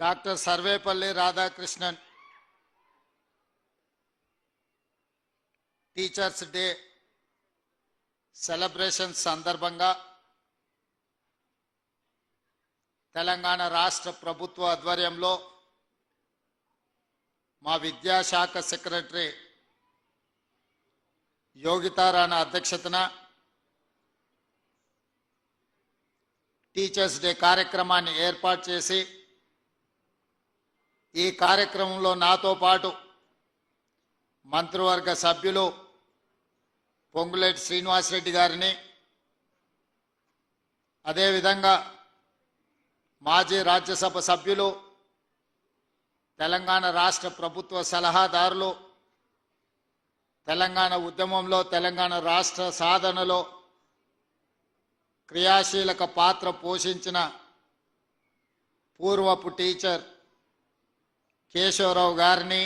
Doctor Sarvepalli Radhakrishnan teachers day celebration సందర్భంగా తెలంగాణ రాష్ట్ర ప్రభుత్వ ఆధ్వర్యంలో మా విద్యాశాఖ సెక్రటరీ యోగితారాణా అధ్యక్షతన టీచర్స్ డే కార్యక్రమాన్ని ఏర్పాటు చేసి ఈ కార్యక్రమంలో నాతో పాటు మంత్రివర్గ సభ్యులు పొంగులేటి శ్రీనివాసరెడ్డి గారిని, అదేవిధంగా మాజీ రాజ్యసభ సభ్యులు, తెలంగాణ రాష్ట్ర ప్రభుత్వ సలహాదారులు, తెలంగాణ ఉద్యమంలో తెలంగాణ రాష్ట్ర సాధనలో క్రియాశీలక పాత్ర పోషించిన పూర్వపు టీచర్ కేశవరావు గారిని,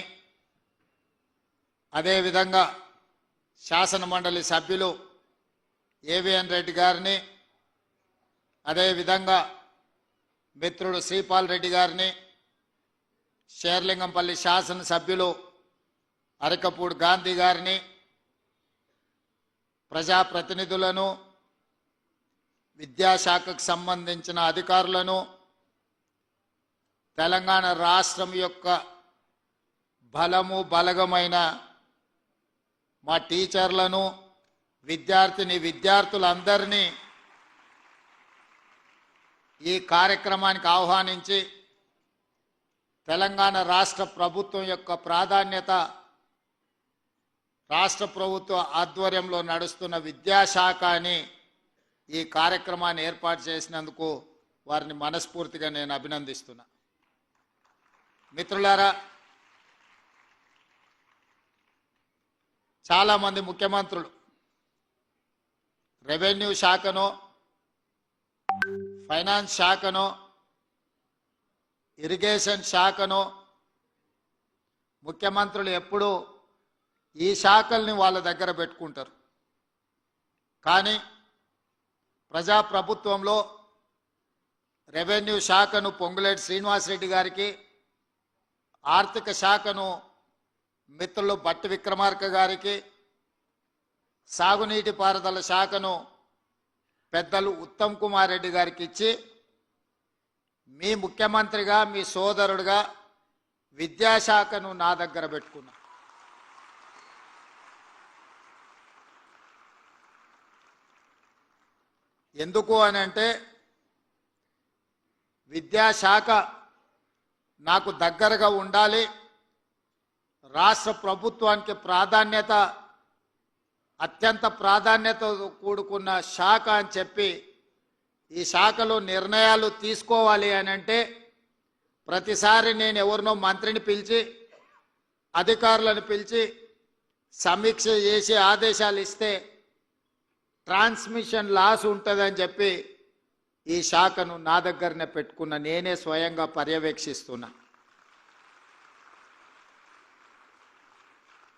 అదేవిధంగా శాసన మండలి సభ్యులు ఏవిఎన్ రెడ్డి గారిని, అదేవిధంగా మిత్రుడు శ్రీపాల్ రెడ్డి గారిని, షేర్లింగంపల్లి శాసనసభ్యులు అరకపూడి గాంధీ గారిని, ప్రజాప్రతినిధులను, విద్యాశాఖకు సంబంధించిన అధికారులను, తెలంగాణ రాష్ట్రం యొక్క బలము బలగమైన మా టీచర్లను, విద్యార్థులందరినీ ఈ కార్యక్రమానికి ఆహ్వానించి తెలంగాణ రాష్ట్ర ప్రభుత్వం యొక్క ప్రాధాన్యత, రాష్ట్ర ప్రభుత్వ ఆధ్వర్యంలో నడుస్తున్న విద్యాశాఖ అని ఈ కార్యక్రమాన్ని ఏర్పాటు చేసినందుకు వారిని మనస్ఫూర్తిగా నేను అభినందిస్తున్నా. మిత్రులారా, చాలామంది ముఖ్యమంత్రులు రెవెన్యూ శాఖనో, ఫైనాన్స్ శాఖనో, ఇరిగేషన్ శాఖనో, ముఖ్యమంత్రులు ఎప్పుడూ ఈ శాఖల్ని వాళ్ళ దగ్గర పెట్టుకుంటారు. కానీ ప్రజాప్రభుత్వంలో రెవెన్యూ శాఖను పొంగులేటి శ్రీనివాసరెడ్డి గారికి, ఆర్థిక శాఖను మిత్రులు బట్టి విక్రమార్క గారికి, సాగునీటి పారుదల శాఖను పెద్దలు ఉత్తమ్ కుమార్ రెడ్డి గారికి ఇచ్చి, మీ ముఖ్యమంత్రిగా, మీ సోదరుడుగా విద్యాశాఖను నా దగ్గర పెట్టుకున్నా. ఎందుకు అని అంటే, విద్యాశాఖ నాకు దగ్గరగా ఉండాలి, రాష్ట్ర ప్రభుత్వానికి అత్యంత ప్రాధాన్యత కూడుకున్న శాఖ అని చెప్పి ఈ శాఖలో నిర్ణయాలు తీసుకోవాలి అని అంటే, ప్రతిసారి నేను ఎవరినో మంత్రిని పిలిచి, అధికారులను పిలిచి సమీక్ష చేసి ఆదేశాలు ఇస్తే ట్రాన్స్మిషన్ లాస్ ఉంటుందని చెప్పి ఈ శాఖను నా దగ్గరనే పెట్టుకున్న, నేనే స్వయంగా పర్యవేక్షిస్తున్నా.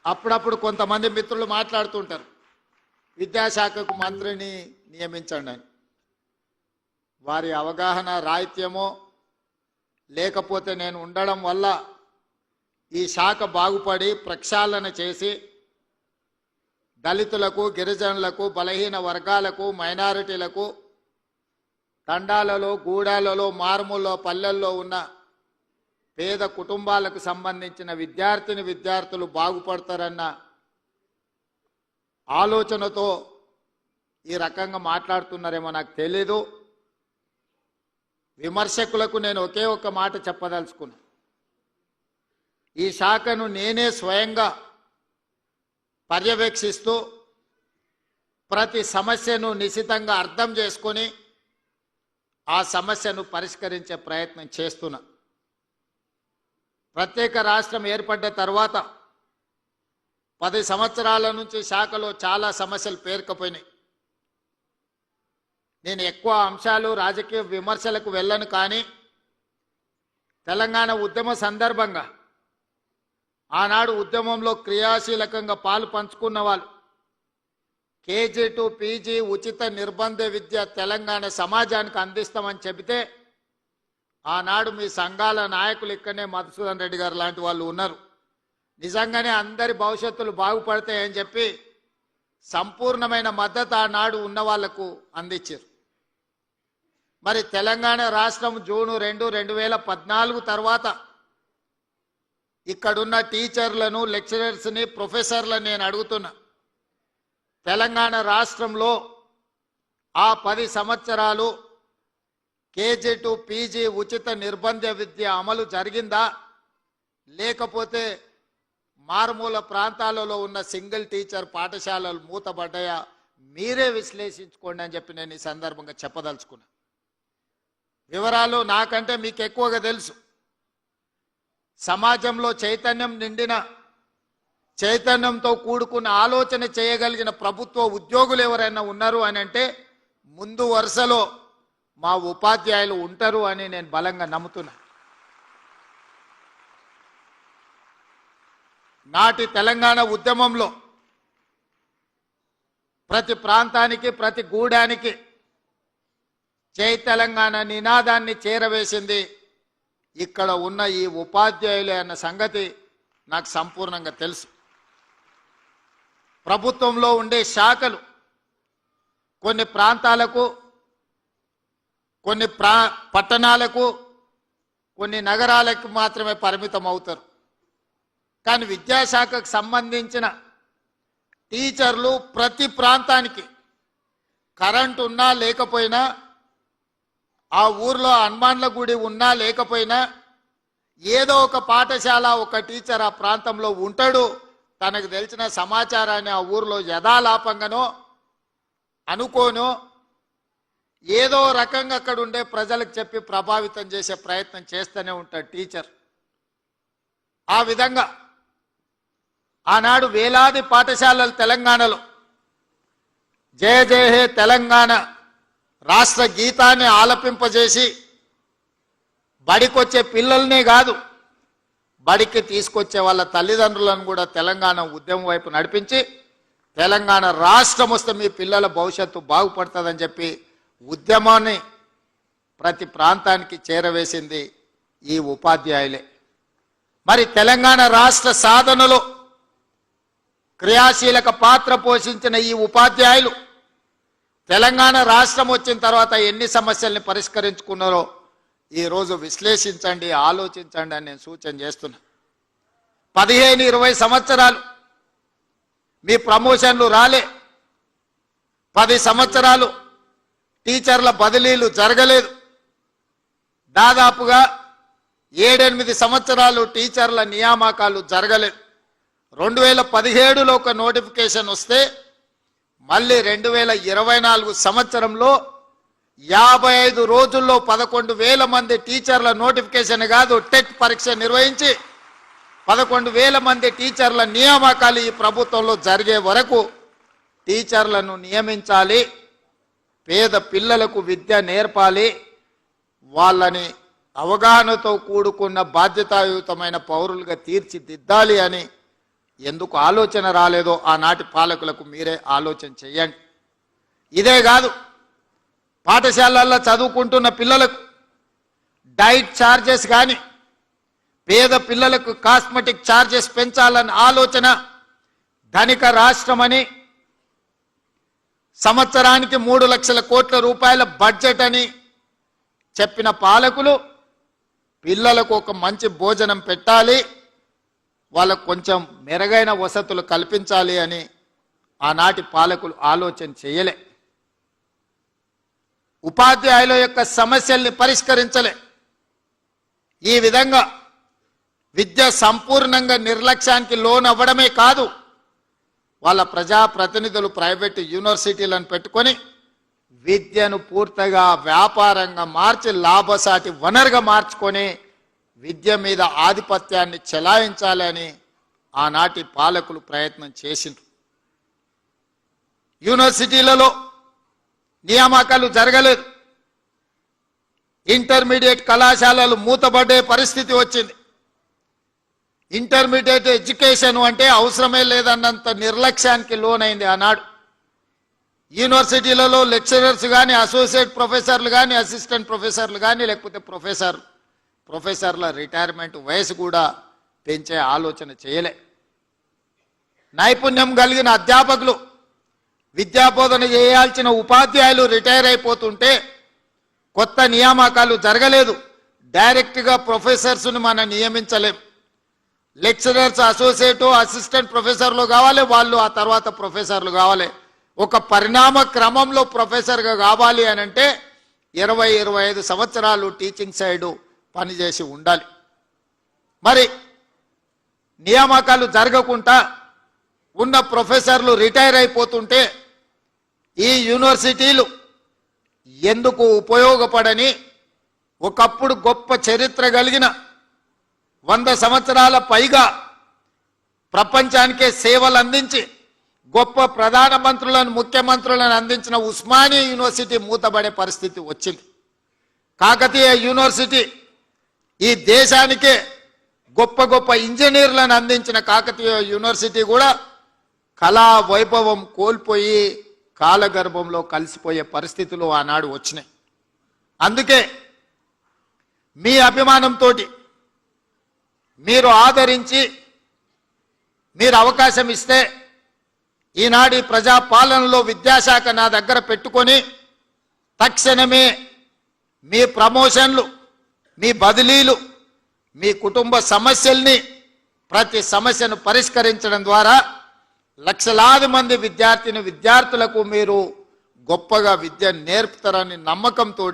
అప్పుడప్పుడు కొంతమంది మిత్రులు మాట్లాడుతుంటారు, విద్యాశాఖకు మంత్రిని నియమించండి అని. వారి అవగాహన రాహిత్యమో లేకపోతే నేను ఉండడం వల్ల ఈ శాఖ బాగుపడి ప్రక్షాళన చేసి దళితులకు, గిరిజనులకు, బలహీన వర్గాలకు, మైనారిటీలకు, తండాలలో, గూడాలలో, మారుమూల పల్లెల్లో ఉన్న పేద కుటుంబాలకు సంబంధించిన విద్యార్థులు బాగుపడతారన్న ఆలోచనతో ఈ రకంగా మాట్లాడుతున్నారేమో నాకు తెలీదు. విమర్శకులకు నేను ఒకే ఒక్క మాట చెప్పదలుచుకున్నా. ఈ శాఖను నేనే స్వయంగా పర్యవేక్షిస్తూ ప్రతి సమస్యను నిశితంగా అర్థం చేసుకొని ఆ సమస్యను పరిష్కరించే ప్రయత్నం చేస్తున్నా. ప్రత్యేక రాష్ట్రం ఏర్పడ్డ తర్వాత 10 సంవత్సరాల నుంచి శాఖలో చాలా సమస్యలు పేరుకుపోయినాయి. నేను ఎక్కువ అంశాలు, రాజకీయ విమర్శలకు వెళ్ళను. కానీ తెలంగాణ ఉద్యమ సందర్భంగా ఆనాడు ఉద్యమంలో క్రియాశీలకంగా పాలు పంచుకున్న వాళ్ళు, కేజీ టు పీజీ ఉచిత నిర్బంధ విద్య తెలంగాణ సమాజానికి అందిస్తామని చెబితే ఆనాడు మీ సంఘాల నాయకులు ఇక్కడనే మధుసూదన్ రెడ్డి గారు లాంటి వాళ్ళు ఉన్నారు. నిజంగానే అందరి భవిష్యత్తులు బాగుపడతాయని చెప్పి సంపూర్ణమైన మద్దతు ఆనాడు ఉన్న వాళ్లకు అందించారు. మరి తెలంగాణ రాష్ట్రం జూన్ 2, 2014 తర్వాత ఇక్కడున్న టీచర్లను, లెక్చరర్స్ని, ప్రొఫెసర్లను నేను అడుగుతున్నా, తెలంగాణ రాష్ట్రంలో ఆ 10 సంవత్సరాలు కేజీ టు పీజీ ఉచిత నిర్బంధ విద్య అమలు జరిగిందా, లేకపోతే మారుమూల ప్రాంతాలలో ఉన్న సింగిల్ టీచర్ పాఠశాలలు మూతబడ్డాయా? మీరే విశ్లేషించుకోండి అని చెప్పి నేను ఈ సందర్భంగా చెప్పదలుచుకున్నా. వివరాలు నాకంటే మీకు ఎక్కువగా తెలుసు. సమాజంలో చైతన్యం నిండిన, చైతన్యంతో కూడుకున్న ఆలోచన చేయగలిగిన ప్రభుత్వ ఉద్యోగులు ఎవరైనా ఉన్నారు అని అంటే ముందు వరుసలో మా ఉపాధ్యాయులు ఉంటారు అని నేను బలంగా నమ్ముతున్నా. నాటి తెలంగాణ ఉద్యమంలో ప్రతి ప్రాంతానికి, ప్రతి గూడానికి జై తెలంగాణ నినాదాన్ని చేరవేసింది ఇక్కడ ఉన్న ఈ ఉపాధ్యాయులే అన్న సంగతి నాకు సంపూర్ణంగా తెలుసు. ప్రభుత్వంలో ఉండే శాఖలు కొన్ని ప్రాంతాలకు, కొన్ని పట్టణాలకు, కొన్ని నగరాలకు మాత్రమే పరిమితం అవుతారు. కానీ విద్యాశాఖకు సంబంధించిన టీచర్లు ప్రతి ప్రాంతానికి కరెంటు ఉన్నా లేకపోయినా, ఆ ఊర్లో హనుమాన్ల గుడి ఉన్నా లేకపోయినా, ఏదో ఒక పాఠశాల, ఒక టీచర్ ఆ ప్రాంతంలో ఉంటాడు. తనకు తెలిసిన సమాచారాన్ని ఆ ఊర్లో యథాలాపంగానో అనుకోనో ఏదో రకంగా అక్కడ ఉండే ప్రజలకు చెప్పి ప్రభావితం చేసే ప్రయత్నం చేస్తూనే ఉంటాడు టీచర్. ఆ విధంగా ఆనాడు వేలాది పాఠశాలలు తెలంగాణలో జయ జయ హే తెలంగాణ రాష్ట్ర గీతాన్ని ఆలపింపజేసి బడికొచ్చే పిల్లల్నే కాదు, బడికి తీసుకొచ్చే వాళ్ళ తల్లిదండ్రులను కూడా తెలంగాణ ఉద్యమం వైపు నడిపించి తెలంగాణ రాష్ట్రం వస్తే మీ పిల్లల భవిష్యత్తు బాగుపడుతుందని చెప్పి ఉద్యమాన్ని ప్రతి ప్రాంతానికి చేరవేసింది ఈ ఉపాధ్యాయులే. మరి తెలంగాణ రాష్ట్ర సాధనలో క్రియాశీలక పాత్ర పోషించిన ఈ ఉపాధ్యాయులు తెలంగాణ రాష్ట్రం వచ్చిన తర్వాత ఎన్ని సమస్యల్ని పరిష్కరించుకున్నారో ఈరోజు విశ్లేషించండి, ఆలోచించండి అని నేను సూచన చేస్తున్నా. 15-20 సంవత్సరాలు మీ ప్రమోషన్లు రాలే, 10 సంవత్సరాలు టీచర్ల బదిలీలు జరగలేదు, దాదాపుగా 7-8 సంవత్సరాలు టీచర్ల నియామకాలు జరగలేదు. 2017లో ఒక నోటిఫికేషన్ వస్తే మళ్ళీ 2024 సంవత్సరంలో 55 రోజుల్లో 11,000 మంది టీచర్ల నోటిఫికేషన్ కాదు, టెట్ పరీక్ష నిర్వహించి 11,000 మంది టీచర్ల నియామకాలు ఈ ప్రభుత్వంలో జరిగే వరకు టీచర్లను నియమించాలి, పేద పిల్లలకు విద్య నేర్పాలి, వాళ్ళని అవగాహనతో కూడుకున్న బాధ్యతాయుతమైన పౌరులుగా తీర్చిదిద్దాలి అని ఎందుకు ఆలోచన రాలేదో ఆనాటి పాలకులకు మీరే ఆలోచన చేయండి. ఇదే కాదు, పాఠశాలల్లో చదువుకుంటున్న పిల్లలకు డైట్ ఛార్జెస్ కానీ, పేద పిల్లలకు కాస్మెటిక్ ఛార్జెస్ పెంచాలన్న ఆలోచన, ధనిక రాష్ట్రమని సంవత్సరానికి 3 లక్షల కోట్ల రూపాయల బడ్జెట్ అని చెప్పిన పాలకులు పిల్లలకు ఒక మంచి భోజనం పెట్టాలి, వాళ్ళకు కొంచెం మెరుగైన వసతులు కల్పించాలి అని ఆనాటి పాలకులు ఆలోచన చేయలే. ఉపాధ్యాయుల యొక్క సమస్యల్ని పరిష్కరించలే. ఈ విధంగా విద్య సంపూర్ణంగా నిర్లక్ష్యానికి లోనవ్వడమే కాదు, వాళ్ళ ప్రజాప్రతినిధులు ప్రైవేటు యూనివర్సిటీలను పెట్టుకొని విద్యను పూర్తిగా వ్యాపారంగా మార్చి లాభసాటి వనరుగా మార్చుకొని విద్య మీద ఆధిపత్యాన్ని చెలాయించాలని ఆనాటి పాలకులు ప్రయత్నం చేసిండ్రు. యూనివర్సిటీలలో నియామకాలు జరగలేదు, ఇంటర్మీడియట్ కళాశాలలు మూతబడే పరిస్థితి వచ్చింది. ఇంటర్మీడియట్ ఎడ్యుకేషన్ అంటే అవసరమే లేదన్నంత నిర్లక్ష్యానికి లోనైంది ఆనాడు. యూనివర్సిటీలలో లెక్చరర్స్ కానీ, అసోసియేట్ ప్రొఫెసర్లు కానీ, అసిస్టెంట్ ప్రొఫెసర్లు కానీ, లేకపోతే ప్రొఫెసర్ ప్రొఫెసర్ల రిటైర్మెంట్ వయసు కూడా పెంచే ఆలోచన చేయలే. నైపుణ్యం కలిగిన అధ్యాపకులు, విద్యాబోధన చేయాల్సిన ఉపాధ్యాయులు రిటైర్ అయిపోతుంటే కొత్త నియామకాలు జరగలేదు. డైరెక్ట్గా ప్రొఫెసర్స్ను మనం నియమించలేం. లెక్చరర్స్ అసోసియేట్ అసిస్టెంట్ ప్రొఫెసర్లు కావాలి, వాళ్ళు ఆ తర్వాత ప్రొఫెసర్లు కావాలి. ఒక పరిణామ క్రమంలో ప్రొఫెసర్గా కావాలి అని అంటే 20-25 సంవత్సరాలు టీచింగ్ సైడు పనిచేసి ఉండాలి. మరి నియామకాలు జరగకుండా ఉన్న ప్రొఫెసర్లు రిటైర్ అయిపోతుంటే ఈ యూనివర్సిటీలు ఎందుకు ఉపయోగపడని, ఒకప్పుడు గొప్ప చరిత్ర కలిగిన 100 సంవత్సరాల పైగా ప్రపంచానికే సేవలు అందించి గొప్ప ప్రధానమంత్రులను, ముఖ్యమంత్రులను అందించిన ఉస్మానియా యూనివర్సిటీ మూతబడే పరిస్థితి వచ్చింది. కాకతీయ యూనివర్సిటీ ఈ దేశానికే గొప్ప గొప్ప ఇంజనీర్లను అందించిన కాకతీయ యూనివర్సిటీ కూడా కళా వైభవం కోల్పోయి కాలగర్భంలో కలిసిపోయే పరిస్థితులు ఆనాడు వచ్చినాయి. అందుకే మీ అభిమానంతో మీరు ఆదరించి మీరు అవకాశం ఇస్తే ఈనాటి ప్రజాపాలనలో విద్యాశాఖ నా దగ్గర పెట్టుకొని తక్షణమే మీ ప్రమోషన్లు, మీ బదిలీలు, మీ కుటుంబ సమస్యల్ని, ప్రతి సమస్యను పరిష్కరించడం ద్వారా లక్షలాది మంది విద్యార్థులకు మీరు గొప్పగా విద్య నేర్పుతారని నమ్మకంతో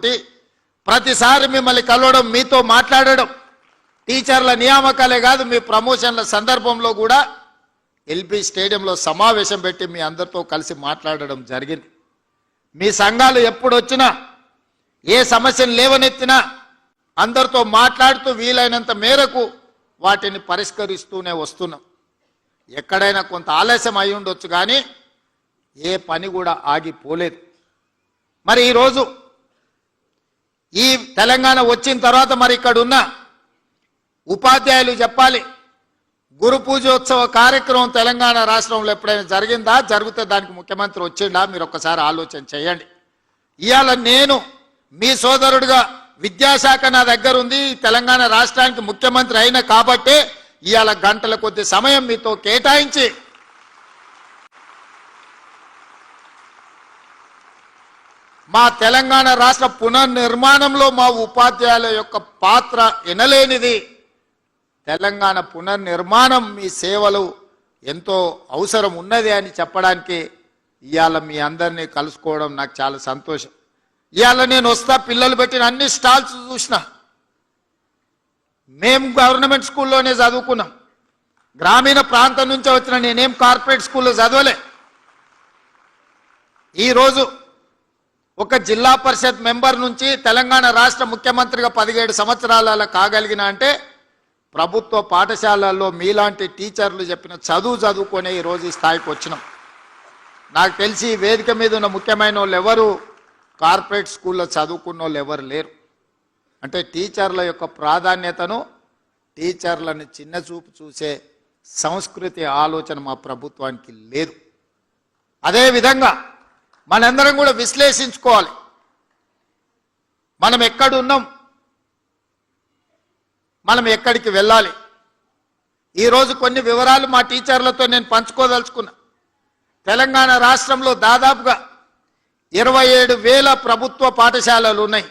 ప్రతిసారి మిమ్మల్ని కలవడం, మీతో మాట్లాడడం, టీచర్ల నియామకాలే కాదు మీ ప్రమోషన్ల సందర్భంలో కూడా ఎల్బీ స్టేడియంలో సమావేశం పెట్టి మీ అందరితో కలిసి మాట్లాడడం జరిగింది. మీ సంఘాలు ఎప్పుడు వచ్చినా, ఏ సమస్యను లేవనెత్తినా అందరితో మాట్లాడుతూ వీలైనంత మేరకు వాటిని పరిష్కరిస్తూనే వస్తున్నాం. ఎక్కడైనా కొంత ఆలస్యం అయి ఉండొచ్చు కానీ ఏ పని కూడా ఆగిపోలేదు. మరి ఈరోజు ఈ తెలంగాణ వచ్చిన తర్వాత మరి ఇక్కడ ఉన్న ఉపాధ్యాయులు చెప్పాలి, గురు పూజోత్సవ కార్యక్రమం తెలంగాణ రాష్ట్రంలో ఎప్పుడైనా జరిగిందా? జరిగితే దానికి ముఖ్యమంత్రి వచ్చిండా? మీరు ఒక్కసారి ఆలోచన చేయండి. ఇవాళ నేను మీ సోదరుడిగా విద్యాశాఖ నా దగ్గర ఉంది, తెలంగాణ రాష్ట్రానికి ముఖ్యమంత్రి అయిన కాబట్టే ఇవాళ గంటల కొద్ది సమయం మీతో కేటాయించి మా తెలంగాణ రాష్ట్ర పునర్నిర్మాణంలో మా ఉపాధ్యాయుల యొక్క పాత్ర ఎనలేనిది. తెలంగాణ పునర్నిర్మాణం మీ సేవలు ఎంతో అవసరం ఉన్నది అని చెప్పడానికి ఇవాళ మీ అందరినీ కలుసుకోవడం నాకు చాలా సంతోషం. ఇవాళ నేను వస్తా, పిల్లలు పెట్టిన అన్ని స్టాల్స్ చూసిన. మేము గవర్నమెంట్ స్కూల్లోనే చదువుకున్నాం. గ్రామీణ ప్రాంతం నుంచి వచ్చిన నేనేం కార్పొరేట్ స్కూల్లో చదవలే. ఈరోజు ఒక జిల్లా పరిషత్ మెంబర్ నుంచి తెలంగాణ రాష్ట్ర ముఖ్యమంత్రిగా 17 సంవత్సరాల కాగలిగిన అంటే ప్రభుత్వ పాఠశాలల్లో మీలాంటి టీచర్లు చెప్పిన చదువుకొని ఈరోజు ఈ స్థాయికి వచ్చినాం. నాకు తెలిసి ఈ వేదిక మీద ఉన్న ముఖ్యమైన వాళ్ళు ఎవరు కార్పొరేట్ స్కూల్లో చదువుకున్న వాళ్ళు ఎవరు లేరు. అంటే టీచర్ల యొక్క ప్రాధాన్యతను, టీచర్లను చిన్న చూపు చూసే సంస్కృతి ఆలోచన మా ప్రభుత్వానికి లేదు. అదేవిధంగా మనందరం కూడా విశ్లేషించుకోవాలి, మనం ఎక్కడున్నాం, మనం ఎక్కడికి వెళ్ళాలి. ఈరోజు కొన్ని వివరాలు మా టీచర్లతో నేను పంచుకోదలుచుకున్నా. తెలంగాణ రాష్ట్రంలో దాదాపుగా 27,000 ప్రభుత్వ పాఠశాలలు ఉన్నాయి.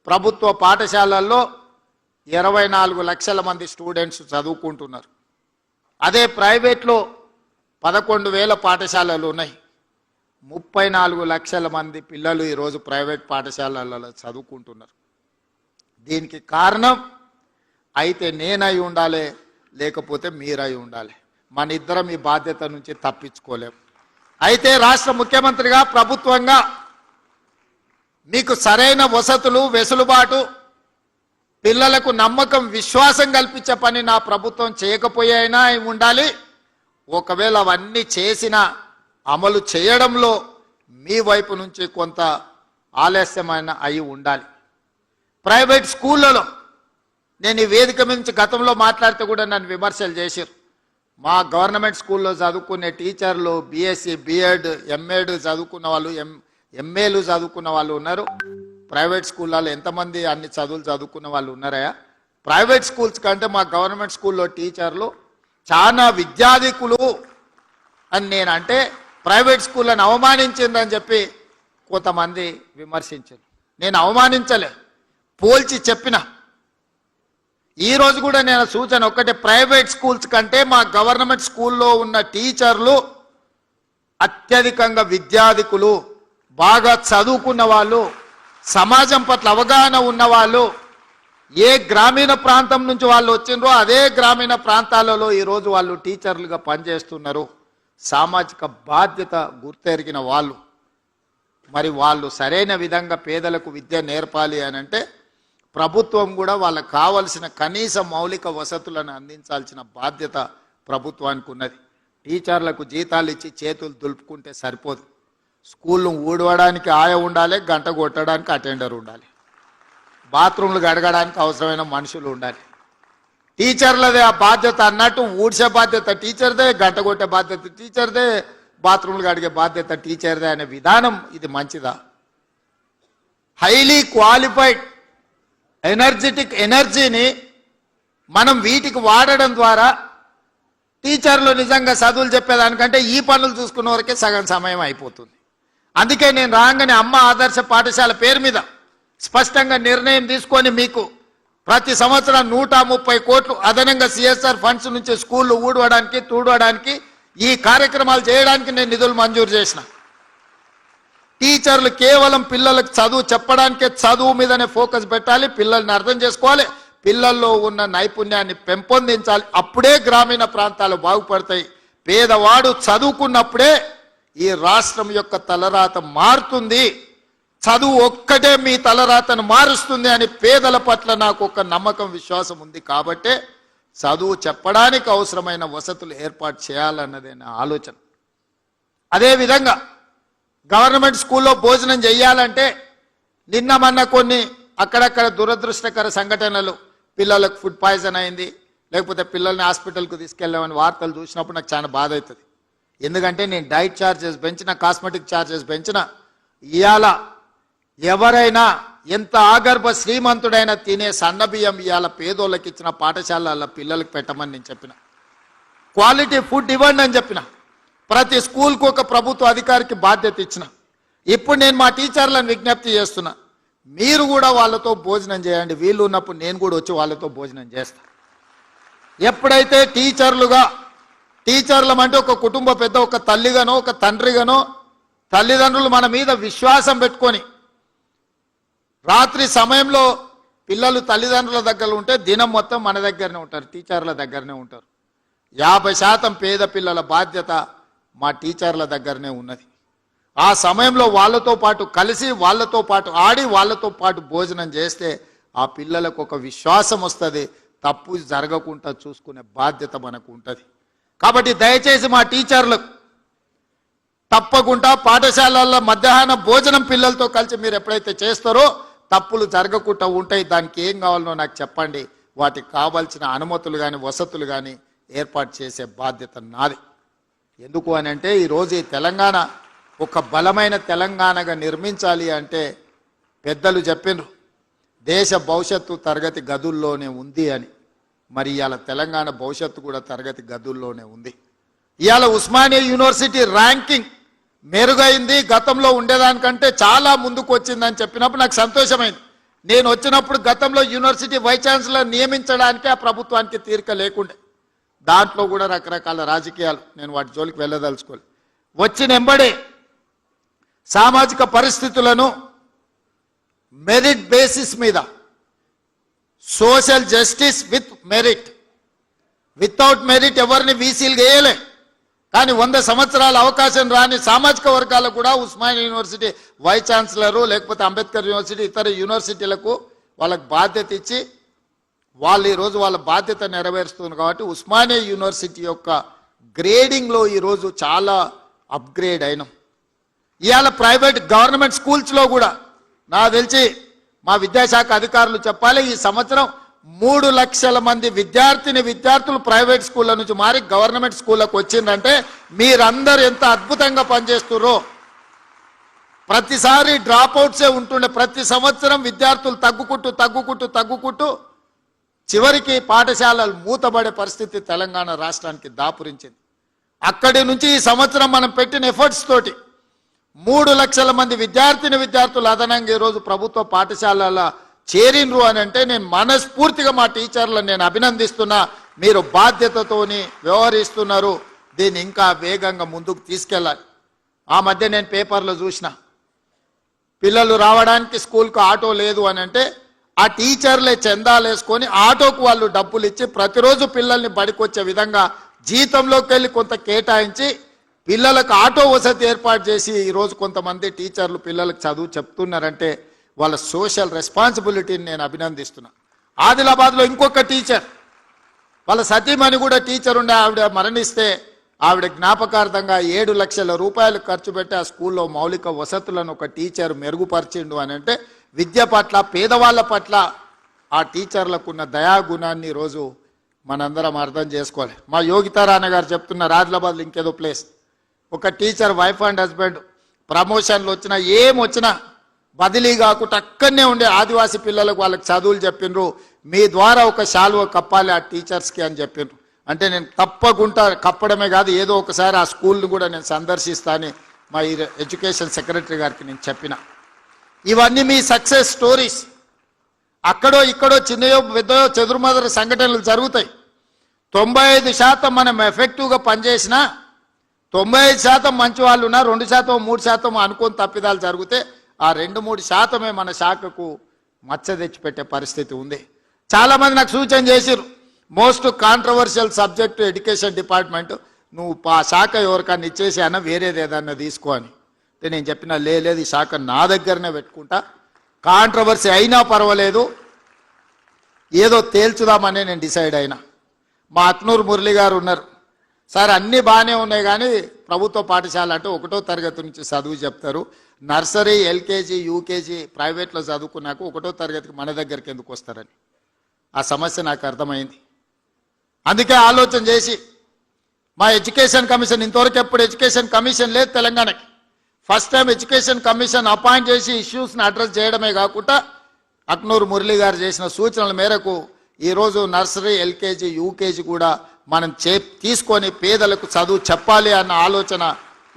ప్రభుత్వ పాఠశాలల్లో 24 లక్షల మంది స్టూడెంట్స్ చదువుకుంటున్నారు. అదే ప్రైవేట్లో 11,000 పాఠశాలలు ఉన్నాయి. 34 లక్షల మంది పిల్లలు ఈరోజు ప్రైవేట్ పాఠశాలలలో చదువుకుంటున్నారు. దీనికి కారణం అయితే నేనై ఉండాలి, లేకపోతే మీరై ఉండాలి. మన ఇద్దరం ఈ బాధ్యత నుంచి తప్పించుకోలేం. అయితే రాష్ట్ర ముఖ్యమంత్రిగా, ప్రభుత్వంగా మీకు సరైన వసతులు, వెసులుబాటు, పిల్లలకు నమ్మకం, విశ్వాసం కల్పించే పని నా ప్రభుత్వం చేయకపోయినా ఉండాలి. ఒకవేళ అవన్నీ చేసినా అమలు చేయడంలో మీ వైపు నుంచి కొంత ఆలస్యమైన అయి ఉండాలి. ప్రైవేట్ స్కూళ్ళలో నేను ఈ వేదిక నుంచి గతంలో మాట్లాడితే కూడా నన్ను విమర్శలు చేశారు. మా గవర్నమెంట్ స్కూల్లో చదువుకునే టీచర్లు బీఎస్సీ, బీఎడ్, ఎంఏడ్ చదువుకున్న వాళ్ళు, ఎంఏలు చదువుకున్న వాళ్ళు ఉన్నారు. ప్రైవేట్ స్కూళ్ళలో ఎంతమంది అన్ని చదువులు చదువుకున్న వాళ్ళు ఉన్నారా? ప్రైవేట్ స్కూల్స్ కంటే మా గవర్నమెంట్ స్కూల్లో టీచర్లు చాలా విద్యాధికులు అని నేను అంటే ప్రైవేట్ స్కూళ్ళని అవమానించిందని చెప్పి కొంతమంది విమర్శించారు. నేను అవమానించలే, పోల్చి చెప్పిన. ఈరోజు కూడా నేను సూచన ఒక్కటే, ప్రైవేట్ స్కూల్స్ కంటే మా గవర్నమెంట్ స్కూల్లో ఉన్న టీచర్లు అత్యధికంగా విద్యాధికులు, బాగా చదువుకున్న వాళ్ళు, సమాజం పట్ల అవగాహన ఉన్నవాళ్ళు. ఏ గ్రామీణ ప్రాంతం నుంచి వాళ్ళు వచ్చిండ్రో అదే గ్రామీణ ప్రాంతాలలో ఈరోజు వాళ్ళు టీచర్లుగా పనిచేస్తున్నారు. సామాజిక బాధ్యత గుర్తెరిగిన వాళ్ళు. మరి వాళ్ళు సరైన విధంగా పేదలకు విద్య నేర్పాలి అని అంటే ప్రభుత్వం కూడా వాళ్ళకు కావలసిన కనీస మౌలిక వసతులను అందించాల్సిన బాధ్యత ప్రభుత్వానికి ఉన్నది. టీచర్లకు జీతాలు ఇచ్చి చేతులు దులుపుకుంటే సరిపోదు. స్కూళ్ళు ఊడవడానికి ఆయ ఉండాలి, గంట కొట్టడానికి అటెండర్ ఉండాలి, బాత్రూమ్లు గడగడానికి అవసరమైన మనుషులు ఉండాలి. టీచర్లదే ఆ బాధ్యత అన్నట్టు ఊడ్చే బాధ్యత టీచర్దే, గంట కొట్టే బాధ్యత టీచర్దే, బాత్రూమ్లు గడిగే బాధ్యత టీచర్దే అనే విధానం ఇది మంచిదా? హైలీ క్వాలిఫైడ్ ఎనర్జెటిక్ ఎనర్జీని మనం వీటికి వాడడం ద్వారా టీచర్లు నిజంగా చదువులు చెప్పేదానికంటే ఈ పనులు చూసుకున్న వరకే సగం సమయం అయిపోతుంది. అందుకే నేను రాగానే అమ్మ ఆదర్శ పాఠశాల పేరు మీద స్పష్టంగా నిర్ణయం తీసుకొని మీకు ప్రతి సంవత్సరం 130 కోట్లు అదనంగా సిఎస్ఆర్ ఫండ్స్ నుంచి స్కూళ్ళు ఊడవడానికి తూడవడానికి ఈ కార్యక్రమాలు చేయడానికి నేను నిధులు మంజూరు చేసిన. టీచర్లు కేవలం పిల్లలకు చదువు చెప్పడానికే చదువు మీదనే ఫోకస్ పెట్టాలి, పిల్లల్ని అర్థం చేసుకోవాలి, పిల్లల్లో ఉన్న నైపుణ్యాన్ని పెంపొందించాలి. అప్పుడే గ్రామీణ ప్రాంతాలు బాగుపడతాయి. పేదవాడు చదువుకున్నప్పుడే ఈ రాష్ట్రం యొక్క తలరాత మారుతుంది. చదువు ఒక్కటే మీ తలరాతను మారుస్తుంది అని పేదల పట్ల నాకు ఒక నమ్మకం, విశ్వాసం ఉంది. కాబట్టే చదువు చెప్పడానికి అవసరమైన వసతులు ఏర్పాటు చేయాలన్నదే నా ఆలోచన. అదేవిధంగా గవర్నమెంట్ స్కూల్లో భోజనం చేయాలంటే నిన్న మొన్న కొన్ని అక్కడక్కడ దురదృష్టకర సంఘటనలు, పిల్లలకు ఫుడ్ పాయిజన్ అయింది, లేకపోతే పిల్లల్ని హాస్పిటల్కు తీసుకెళ్ళామని వార్తలు చూసినప్పుడు నాకు చాలా బాధ అవుతుంది. ఎందుకంటే నేను డైట్ ఛార్జెస్ పెంచిన, కాస్మెటిక్ ఛార్జెస్ పెంచిన, ఇవాళ ఎవరైనా ఎంత ఆగర్భ శ్రీమంతుడైనా తినే సన్నబియ్యం ఇవాళ పేదోళ్ళకి ఇచ్చిన పాఠశాలల పిల్లలకు పెట్టమని నేను చెప్పిన. క్వాలిటీ ఫుడ్ ఇవ్వండి అని చెప్పిన. ప్రతి స్కూల్కు ఒక ప్రభుత్వ అధికారికి బాధ్యత ఇచ్చిన. ఇప్పుడు నేను మా టీచర్లను విజ్ఞప్తి చేస్తున్నా, మీరు కూడా వాళ్ళతో భోజనం చేయండి. వీళ్ళు ఉన్నప్పుడు నేను కూడా వచ్చి వాళ్ళతో భోజనం చేస్తాను. ఎప్పుడైతే టీచర్లం అంటే ఒక కుటుంబ పెద్ద, ఒక తల్లిగానో ఒక తండ్రిగానో తల్లిదండ్రులు మన మీద విశ్వాసం పెట్టుకొని రాత్రి సమయంలో పిల్లలు తల్లిదండ్రుల దగ్గర ఉంటే దినం మొత్తం మన దగ్గరనే ఉంటారు, టీచర్ల దగ్గరనే ఉంటారు. 50% పేద పిల్లల బాధ్యత మా టీచర్ల దగ్గరనే ఉన్నది. ఆ సమయంలో వాళ్ళతో పాటు కలిసి, వాళ్ళతో పాటు ఆడి, వాళ్ళతో పాటు భోజనం చేస్తే ఆ పిల్లలకు ఒక విశ్వాసం వస్తుంది. తప్పు జరగకుండా చూసుకునే బాధ్యత మనకు ఉంటుంది. కాబట్టి దయచేసి మా టీచర్లకు తప్పకుండా పాఠశాలల్లో మధ్యాహ్న భోజనం పిల్లలతో కలిసి మీరు ఎప్పుడైతే చేస్తారో తప్పులు జరగకుండా ఉంటాయి. దానికి ఏం కావాలనో నాకు చెప్పండి. వాటికి కావాల్సిన అనుమతులు కానీ వసతులు కానీ ఏర్పాటు చేసే బాధ్యత నాది. ఎందుకు అని అంటే ఈరోజు ఈ తెలంగాణ ఒక బలమైన తెలంగాణగా నిర్మించాలి అంటే పెద్దలు చెప్పినారు దేశ భవిష్యత్తు తరగతి గదుల్లోనే ఉంది అని. మరి ఇవాళ తెలంగాణ భవిష్యత్తు కూడా తరగతి గదుల్లోనే ఉంది. ఇవాళ ఉస్మానియా యూనివర్సిటీ ర్యాంకింగ్ మెరుగైంది, గతంలో ఉండేదానికంటే చాలా ముందుకు వచ్చిందని చెప్పినప్పుడు నాకు సంతోషమైంది. నేను వచ్చినప్పుడు గతంలో యూనివర్సిటీ వైస్ ఛాన్సలర్ నియమించడానికి ఆ ప్రభుత్వానికి తీరిక లేకుండే. దాంట్లో కూడా రకరకాల రాజకీయాలు, నేను వాటి జోలికి వెళ్ళదలుచుకోలేదు. వచ్చిన ఎంబడే సామాజిక పరిస్థితులను మెరిట్ బేసిస్ మీద, social justice with merit, without merit ఎవరిని వీసీలు వేయలే. కానీ 100 సంవత్సరాల అవకాశం రాని సామాజిక వర్గాలకు కూడా ఉస్మానియా యూనివర్సిటీ వైస్ ఛాన్సలరు, లేకపోతే అంబేద్కర్ యూనివర్సిటీ, ఇతర యూనివర్సిటీలకు వాళ్ళకి బాధ్యత ఇచ్చి వాళ్ళు ఈరోజు వాళ్ళ బాధ్యత నెరవేరుస్తున్నారు. కాబట్టి ఉస్మానియా యూనివర్సిటీ యొక్క గ్రేడింగ్లో ఈరోజు చాలా అప్గ్రేడ్ అయినాం. ఇవాళ ప్రైవేట్ గవర్నమెంట్ స్కూల్స్లో కూడా నాకు తెలిసి మా విద్యాశాఖ అధికారులు చెప్పాలి, ఈ సంవత్సరం 3 లక్షల మంది విద్యార్థులు ప్రైవేట్ స్కూళ్ళ నుంచి మారి గవర్నమెంట్ స్కూళ్ళకు వచ్చిందంటే మీరందరూ ఎంత అద్భుతంగా పనిచేస్తున్నారో. ప్రతిసారి డ్రాప్అవుట్సే ఉంటుండే. ప్రతి సంవత్సరం విద్యార్థులు తగ్గుకుంటూ చివరికి పాఠశాలలు మూతబడే పరిస్థితి తెలంగాణ రాష్ట్రానికి దాపురించింది. అక్కడి నుంచి ఈ సంవత్సరం మనం పెట్టిన ఎఫర్ట్స్ తోటి 3 లక్షల మంది విద్యార్థులు అదనంగా ఈరోజు ప్రభుత్వ పాఠశాలల చేరినరు అని అంటే నేను మనస్ఫూర్తిగా మా టీచర్లను నేను అభినందిస్తున్నా. మీరు బాధ్యతతోని వ్యవహరిస్తున్నారు. దీన్ని ఇంకా వేగంగా ముందుకు తీసుకెళ్ళాలి. ఆ మధ్య నేను పేపర్లో చూసిన పిల్లలు రావడానికి స్కూల్కు ఆటో లేదు అని అంటే ఆ టీచర్లే చందాలు వేసుకొని ఆటోకు వాళ్ళు డబ్బులు ఇచ్చి ప్రతిరోజు పిల్లల్ని బడికొచ్చే విధంగా జీతంలోకి వెళ్ళి కొంత కేటాయించి పిల్లలకు ఆటో వసతి ఏర్పాటు చేసి ఈరోజు కొంతమంది టీచర్లు పిల్లలకు చదువు చెప్తున్నారంటే వాళ్ళ సోషల్ రెస్పాన్సిబిలిటీని నేను అభినందిస్తున్నా. ఆదిలాబాద్లో ఇంకొక టీచర్ వాళ్ళ సతీమణి కూడా టీచర్ ఉండే ఆవిడ మరణిస్తే ఆవిడ జ్ఞాపకార్థంగా 7 లక్షల రూపాయలు ఖర్చు పెట్టి ఆ స్కూల్లో మౌలిక వసతులను ఒక టీచర్ మెరుగుపరిచిండు అని అంటే విద్య పట్ల పేదవాళ్ళ పట్ల ఆ టీచర్లకు ఉన్న దయాగుణాన్ని ఈరోజు మనందరం అర్థం చేసుకోవాలి. మా యోగితారాయణ గారు చెప్తున్నారు ఆదిలాబాద్లో ఇంకేదో ప్లేస్ ఒక టీచర్ వైఫ్ అండ్ హస్బెండ్ ప్రమోషన్లు వచ్చినా ఏమొచ్చినా బదిలీ కాకుండా అక్కడనే ఉండే ఆదివాసీ పిల్లలకు వాళ్ళకి చదువులు చెప్పిండ్రు. మీ ద్వారా ఒక శాలువ కప్పాలి ఆ టీచర్స్కి అని చెప్పిండ్రు. అంటే నేను తప్పకుండా కప్పడమే కాదు ఏదో ఒకసారి ఆ స్కూల్ని కూడా నేను సందర్శిస్తానని మా ఎడ్యుకేషన్ సెక్రటరీ గారికి నేను చెప్పిన. ఇవన్నీ మీ సక్సెస్ స్టోరీస్. అక్కడో ఇక్కడో చిన్నయో పెద్దయో చెదురుమదురు సంఘటనలు జరుగుతాయి. 95% మనం ఎఫెక్టివ్గా పనిచేసినా 95% మంచి వాళ్ళు ఉన్నా 2% 3% అనుకోని తప్పిదాలు జరిగితే ఆ 2-3% మన శాఖకు మచ్చ తెచ్చిపెట్టే పరిస్థితి ఉంది. చాలామంది నాకు సూచన చేసిరు most controversial subject education department నువ్వు ఆ శాఖ ఎవరికన్నా ఇచ్చేసి అన్న వేరేది ఏదన్నా తీసుకో అని. నేను చెప్పిన లేదు ఈ శాఖ నా దగ్గరనే పెట్టుకుంటా, కాంట్రవర్సీ అయినా పర్వాలేదు ఏదో తేల్చుదామని నేను డిసైడ్ అయినా. మా అక్నూరు మురళి గారు ఉన్నారు, సార్ అన్నీ బాగానే ఉన్నాయి కానీ ప్రభుత్వ పాఠశాల అంటే 1వ తరగతి నుంచి చదువు చెప్తారు, నర్సరీ ఎల్కేజీ యూకేజీ ప్రైవేట్లో చదువుకున్నాక 1వ తరగతికి మన దగ్గరికి ఎందుకు వస్తారని. ఆ సమస్య నాకు అర్థమైంది. అందుకే ఆలోచన చేసి మా ఎడ్యుకేషన్ కమిషన్ ఇంతవరకు ఎప్పుడు ఎడ్యుకేషన్ కమిషన్ లేదు తెలంగాణకి. First time education commission appoint చేసి ఇష్యూస్ని అడ్రస్ చేయడమే కాకుండా అక్నూరు మురళి గారు చేసిన సూచనల మేరకు ఈరోజు నర్సరీ ఎల్కేజీ యూకేజీ కూడా మనం తీసుకొని పేదలకు చదువు చెప్పాలి అన్న ఆలోచన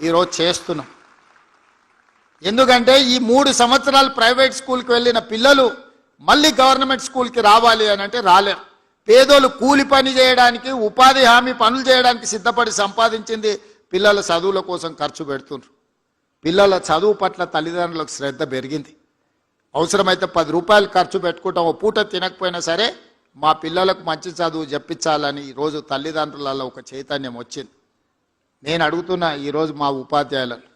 ఈరోజు చేస్తున్నాం. ఎందుకంటే ఈ 3 సంవత్సరాలు ప్రైవేట్ స్కూల్కి వెళ్ళిన పిల్లలు మళ్ళీ గవర్నమెంట్ స్కూల్కి రావాలి అని అంటే రాలేరు. పేదోళ్ళు కూలి పని చేయడానికి ఉపాధి హామీ పనులు చేయడానికి సిద్ధపడి సంపాదించింది పిల్లల చదువుల కోసం ఖర్చు పెడుతున్నారు. పిల్లల చదువు పట్ల తల్లిదండ్రులకు శ్రద్ధ పెరిగింది. అవసరమైతే 10 రూపాయలు ఖర్చు పెట్టుకుంటాం, ఓ పూట తినకపోయినా సరే మా పిల్లలకు మంచి చదువు చెప్పించాలని ఈరోజు తల్లిదండ్రులలో ఒక చైతన్యం వచ్చింది. నేను అడుగుతున్నా ఈరోజు మా ఉపాధ్యాయులను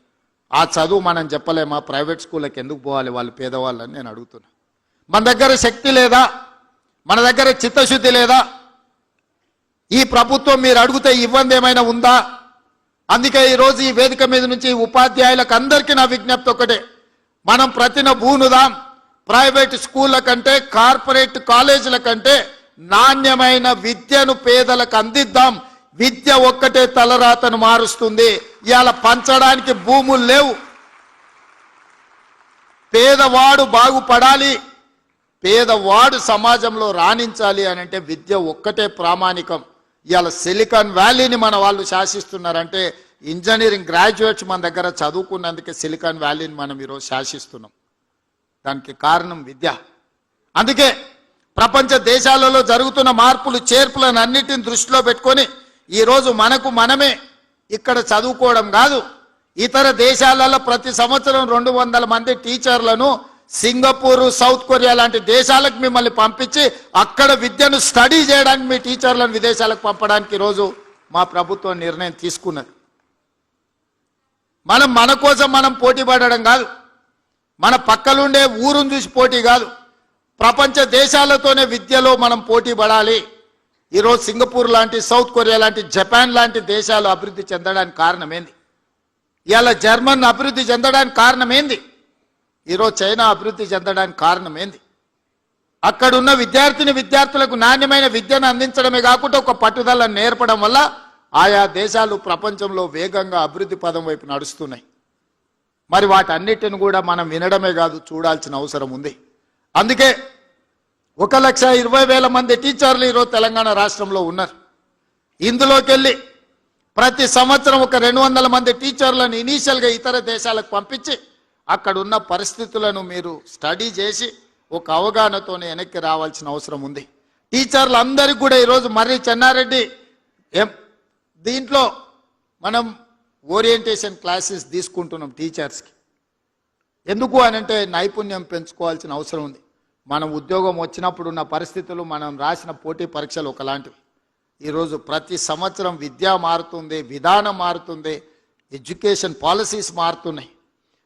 ఆ చదువు మనం చెప్పలేమా, ప్రైవేట్ స్కూళ్ళకి ఎందుకు పోవాలి వాళ్ళు పేదవాళ్ళని నేను అడుగుతున్నా. మన దగ్గర శక్తి లేదా, మన దగ్గర చిత్తశుద్ధి లేదా? ఈ ప్రభుత్వం మీరు అడిగితే ఇబ్బంది ఏమైనా ఉందా? అందుకే ఈరోజు ఈ వేదిక మీద నుంచి ఉపాధ్యాయులకు అందరికీ నా విజ్ఞప్తి ఒకటే, మనం ప్రతిన బూనుదాం. ప్రైవేట్ స్కూళ్ళ కంటే కార్పొరేట్ కాలేజీల కంటే నాణ్యమైన విద్యను పేదలకు అందిద్దాం. విద్య ఒక్కటే తలరాతను మారుస్తుంది. ఇవాళ పంచడానికి భూములు లేవు. పేదవాడు బాగుపడాలి, పేదవాడు సమాజంలో రాణించాలి అని అంటే విద్య ఒక్కటే ప్రామాణికం. ఇవాళ సిలికాన్ వ్యాలీని మన వాళ్ళు శాసిస్తున్నారంటే ఇంజనీరింగ్ గ్రాడ్యుయేట్స్ మన దగ్గర చదువుకున్నందుకే సిలికాన్ వ్యాలీని మనం ఈరోజు శాసిస్తున్నాం. దానికి కారణం విద్య. అందుకే ప్రపంచ దేశాలలో జరుగుతున్న మార్పులు చేర్పులను అన్నిటిని దృష్టిలో పెట్టుకొని ఈరోజు మనకు మనమే ఇక్కడ చదువుకోవడం కాదు, ఇతర దేశాలలో ప్రతి సంవత్సరం 200 మంది టీచర్లను సింగపూర్, సౌత్ కొరియా లాంటి దేశాలకు మిమ్మల్ని పంపించి అక్కడ విద్యను స్టడీ చేయడానికి మీ టీచర్లను విదేశాలకు పంపడానికి ఈరోజు మా ప్రభుత్వం నిర్ణయం తీసుకున్నది. మన కోసం మనం పోటీ పడడం కాదు, మన పక్కలుండే ఊరును చూసి పోటీ కాదు, ప్రపంచ దేశాలతోనే విద్యలో మనం పోటీ పడాలి. ఈరోజు సింగపూర్ లాంటి, సౌత్ కొరియా లాంటి, జపాన్ లాంటి దేశాలు అభివృద్ధి చెందడానికి కారణం ఏంది? ఇవాళ జర్మన్ అభివృద్ధి చెందడానికి కారణం ఏంది? ఈరోజు చైనా అభివృద్ధి చెందడానికి కారణం ఏంది? అక్కడున్న విద్యార్థులకు నాణ్యమైన విద్యను అందించడమే కాకుండా ఒక పట్టుదలను నేర్పడం వల్ల ఆయా దేశాలు ప్రపంచంలో వేగంగా అభివృద్ధి పదం వైపు నడుస్తున్నాయి. మరి వాటన్నిటిని కూడా మనం వినడమే కాదు, చూడాల్సిన అవసరం ఉంది. అందుకే 1,20,000 మంది టీచర్లు ఈరోజు తెలంగాణ రాష్ట్రంలో ఉన్నారు. ఇందులోకి వెళ్ళి ప్రతి సంవత్సరం ఒక 200 మంది టీచర్లను ఇనీషియల్గా ఇతర దేశాలకు పంపించి అక్కడ ఉన్న పరిస్థితులను మీరు స్టడీ చేసి ఒక అవగాహనతోనే వెనక్కి రావాల్సిన అవసరం ఉంది. టీచర్లు అందరికీ కూడా ఈరోజు మర్రి చెన్నారెడ్డి దీంట్లో మనం ఓరియంటేషన్ క్లాసెస్ తీసుకుంటున్నాం టీచర్స్కి. ఎందుకు అనంటే నైపుణ్యం పెంచుకోవాల్సిన అవసరం ఉంది. మనం ఉద్యోగం వచ్చినప్పుడు ఉన్న పరిస్థితులు, మనం రాసిన పోటీ పరీక్షలు ఒకలాంటివి. ఈరోజు ప్రతి సంవత్సరం విద్య మారుతుంది, విధానం మారుతుంది, ఎడ్యుకేషన్ పాలసీస్ మారుతున్నాయి.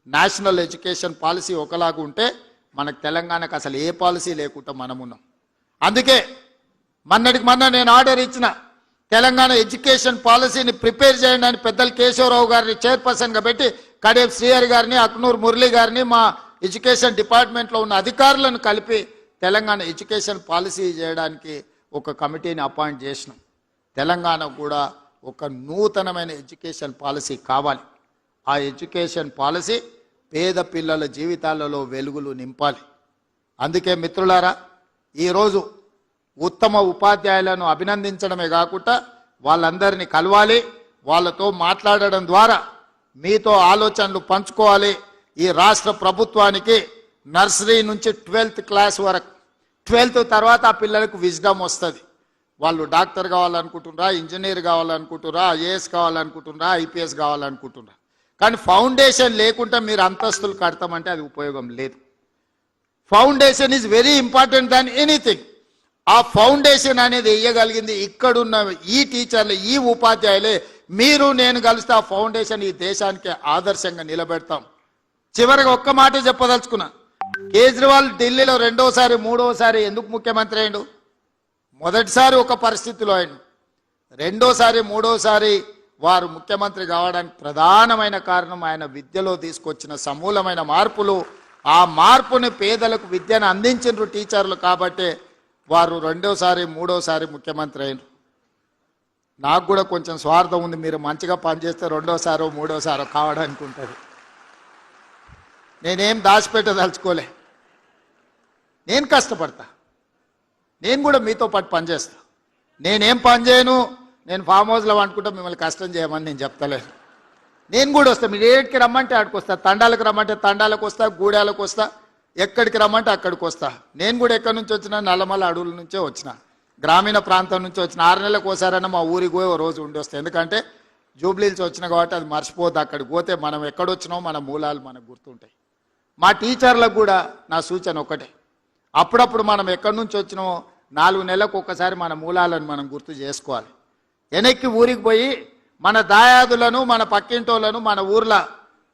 నేషనల్ ఎడ్యుకేషన్ పాలసీ ఒకలాగా ఉంటే మనకు తెలంగాణకు అసలు ఏ పాలసీ లేకుండా మనం ఉన్నాం. అందుకే మొన్నటికి మొన్న నేను ఆర్డర్ ఇచ్చిన, తెలంగాణ ఎడ్యుకేషన్ పాలసీని ప్రిపేర్ చేయండి అని పెద్దలు కేశవరావు గారిని చైర్పర్సన్గా పెట్టి కడేప్ శ్రీహరి గారిని, అక్నూర్ మురళి గారిని, మా ఎడ్యుకేషన్ డిపార్ట్మెంట్లో ఉన్న అధికారులను కలిపి తెలంగాణ ఎడ్యుకేషన్ పాలసీ చేయడానికి ఒక కమిటీని అపాయింట్ చేసినాం. తెలంగాణ కూడా ఒక నూతనమైన ఎడ్యుకేషన్ పాలసీ కావాలి. ఆ ఎడ్యుకేషన్ పాలసీ పేద పిల్లల జీవితాలలో వెలుగులు నింపాలి. అందుకే మిత్రులారా, ఈరోజు ఉత్తమ ఉపాధ్యాయులను అభినందించడమే కాకుండా వాళ్ళందరినీ కలవాలి, వాళ్ళతో మాట్లాడడం ద్వారా మీతో ఆలోచనలు పంచుకోవాలి. ఈ రాష్ట్ర ప్రభుత్వానికి నర్సరీ నుంచి 12th క్లాస్ వరకు, 12th తర్వాత ఆ పిల్లలకు విజ్డమ్ వస్తుంది. వాళ్ళు డాక్టర్ కావాలనుకుంటున్నారా, ఇంజనీర్ కావాలనుకుంటున్నారా, ఐఏఎస్ కావాలనుకుంటున్నారా, ఐపీఎస్ కావాలనుకుంటున్నారా. కానీ ఫౌండేషన్ లేకుండా మీరు అంతస్తులు కడతామంటే అది ఉపయోగం లేదు. Foundation is very important than anything. ఆ ఫౌండేషన్ అనేది వేయగలిగింది ఇక్కడున్న ఈ టీచర్లు, ఈ ఉపాధ్యాయులే. మీరు నేను కలిస్తే ఆ ఫౌండేషన్ ఈ దేశానికి ఆదర్శంగా నిలబెడతాం. చివరిగా ఒక్క మాట చెప్పదలుచుకున్నా. కేజ్రీవాల్ ఢిల్లీలో రెండోసారి మూడోసారి ఎందుకు ముఖ్యమంత్రి అయ్యిండు? మొదటిసారి ఒక పరిస్థితిలో అయ్యిండు, రెండోసారి మూడోసారి వారు ముఖ్యమంత్రి కావడానికి ప్రధానమైన కారణం ఆయన విద్యలో తీసుకొచ్చిన సమూలమైన మార్పులు. ఆ మార్పుని పేదలకు విద్యను అందించిన టీచర్లు కాబట్టి వారు రెండోసారి మూడోసారి ముఖ్యమంత్రి అయినారు. నాకు కూడా కొంచెం స్వార్థం ఉంది, మీరు మంచిగా పనిచేస్తే రెండోసారో మూడోసారో కావడానికి ఉంటుంది. నేనేం దాచిపెట్టదలుచుకోలే, నేను కష్టపడతా, నేను కూడా మీతో పాటు పనిచేస్తా. నేనేం పని చేయను, నేను ఫామ్ హౌస్లో అనుకుంటా మిమ్మల్ని కష్టం చేయమని నేను చెప్తలేను. నేను కూడా వస్తా, మీరు ఏడికి రమ్మంటే ఆడికి వస్తా, తండాలకు రమ్మంటే తండాలకు వస్తా, గూడాలకు వస్తా, ఎక్కడికి రమ్మంటే అక్కడికి వస్తా. నేను కూడా ఎక్కడి నుంచి వచ్చినా, నల్లమల్ల అడవుల నుంచే వచ్చిన, గ్రామీణ ప్రాంతం నుంచి వచ్చిన. 6 నెలలకు ఒకసారైనా మా ఊరికి పోయి ఓ రోజు ఉండి వస్తాయి. ఎందుకంటే జూబ్లీహిల్స్ వచ్చిన కాబట్టి అది మర్చిపోద్దు. అక్కడికి పోతే మనం ఎక్కడొచ్చినామో మన మూలాలు మనకు గుర్తుంటాయి. మా టీచర్లకు కూడా నా సూచన ఒకటే, అప్పుడప్పుడు మనం ఎక్కడి నుంచి వచ్చినామో 4 నెలలకు ఒకసారి మన మూలాలను మనం గుర్తు చేసుకోవాలి. వెనక్కి ఊరికి పోయి మన దాయాదులను, మన పక్కింటోళ్ళను, మన ఊర్లో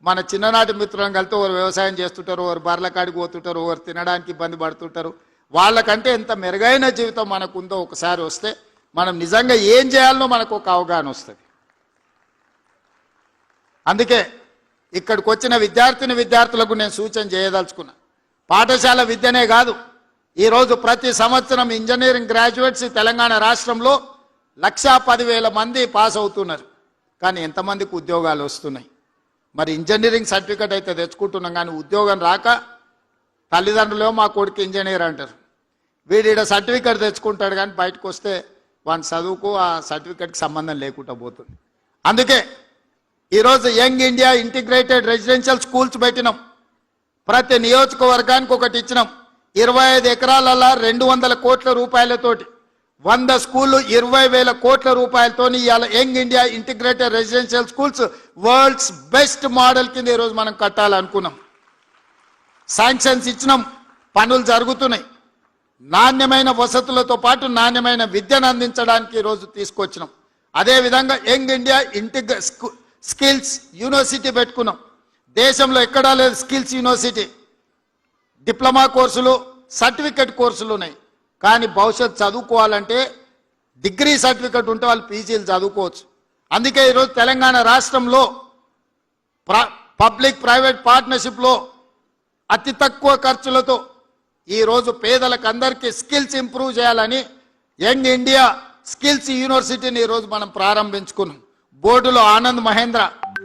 మన చిన్ననాటి మిత్రులను కలితే ఒకరు వ్యవసాయం చేస్తుంటారు, ఒకరు బర్రెల కాడికి పోతుంటారు, ఒకరు తినడానికి ఇబ్బంది పడుతుంటారు. వాళ్ళకంటే ఎంత మెరుగైన జీవితం మనకుందో ఒకసారి వస్తే మనం నిజంగా ఏం చేయాలనో మనకు ఒక అవగాహన వస్తుంది. అందుకే ఇక్కడికి వచ్చిన విద్యార్థులకు నేను సూచన చేయదలుచుకున్నా. పాఠశాల విద్యనే కాదు, ఈరోజు ప్రతి సంవత్సరం ఇంజనీరింగ్ గ్రాడ్యుయేట్స్ తెలంగాణ రాష్ట్రంలో 1,10,000 మంది పాస్ అవుతున్నారు. కానీ ఎంతమందికి ఉద్యోగాలు వస్తున్నాయి? మరి ఇంజనీరింగ్ సర్టిఫికేట్ అయితే తెచ్చుకుంటున్నాం, కానీ ఉద్యోగం రాక తల్లిదండ్రులు మా కొడుకు ఇంజనీర్ అంటారు. వీడు సర్టిఫికేట్ తెచ్చుకుంటాడు, కానీ బయటకు వస్తే వాని చదువుకు ఆ సర్టిఫికేట్కి సంబంధం లేకుండా పోతుంది. అందుకే ఈరోజు young India integrated residential schools పెట్టినాం. ప్రతి నియోజకవర్గానికి ఒకటి ఇచ్చినాం. 25 ఎకరాలలో 200 కోట్ల రూపాయలతోటి 100 స్కూళ్ళు 20,000 కోట్ల రూపాయలతో ఇవాళ young India integrated residential schools world's best model కింద ఈరోజు మనం కట్టాలనుకున్నాం. శాంక్షన్స్ ఇచ్చినాం, పనులు జరుగుతున్నాయి. నాణ్యమైన వసతులతో పాటు నాణ్యమైన విద్యను అందించడానికి ఈరోజు తీసుకొచ్చినాం. అదేవిధంగా యంగ్ ఇండియా స్కిల్స్ యూనివర్సిటీ పెట్టుకున్నాం. దేశంలో ఎక్కడా లేదు స్కిల్స్ యూనివర్సిటీ. డిప్లొమా కోర్సులు, సర్టిఫికెట్ కోర్సులు ఉన్నాయి. కానీ భవిష్యత్తు చదువుకోవాలంటే డిగ్రీ సర్టిఫికెట్ ఉంటే వాళ్ళు పీజీలు చదువుకోవచ్చు. అందుకే ఈరోజు తెలంగాణ రాష్ట్రంలో పబ్లిక్ ప్రైవేట్ పార్ట్నర్షిప్లో అతి తక్కువ ఖర్చులతో ఈరోజు పేదలకు అందరికీ స్కిల్స్ ఇంప్రూవ్ చేయాలని యంగ్ ఇండియా స్కిల్స్ యూనివర్సిటీని ఈరోజు మనం ప్రారంభించుకున్నాం. బోర్డులో ఆనంద్ మహేంద్ర,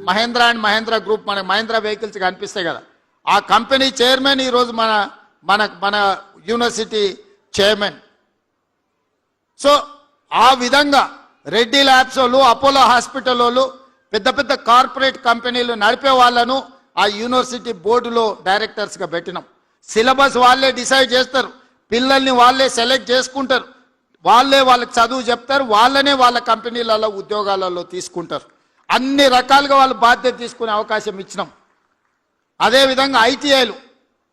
మహేంద్ర అండ్ మహేంద్ర గ్రూప్, మనకు మహేంద్ర వెహికల్స్ కనిపిస్తాయి కదా, ఆ కంపెనీ చైర్మన్ ఈరోజు మన మన మన యూనివర్సిటీ చైర్మన్. సో ఆ విధంగా రెడ్డి ల్యాబ్స్ వాళ్ళు, అపోలో హాస్పిటల్ వాళ్ళు, పెద్ద పెద్ద కార్పొరేట్ కంపెనీలు నడిపే వాళ్ళను ఆ యూనివర్సిటీ బోర్డులో డైరెక్టర్స్గా పెట్టినాం. సిలబస్ వాళ్ళే డిసైడ్ చేస్తారు, పిల్లల్ని వాళ్ళే సెలెక్ట్ చేసుకుంటారు, వాళ్ళే వాళ్ళకి చదువు చెప్తారు, వాళ్ళనే వాళ్ళ కంపెనీలలో ఉద్యోగాలలో తీసుకుంటారు. అన్ని రకాలుగా వాళ్ళు బాధ్యత తీసుకునే అవకాశం ఇచ్చినాం. అదేవిధంగా ఐటీఐలు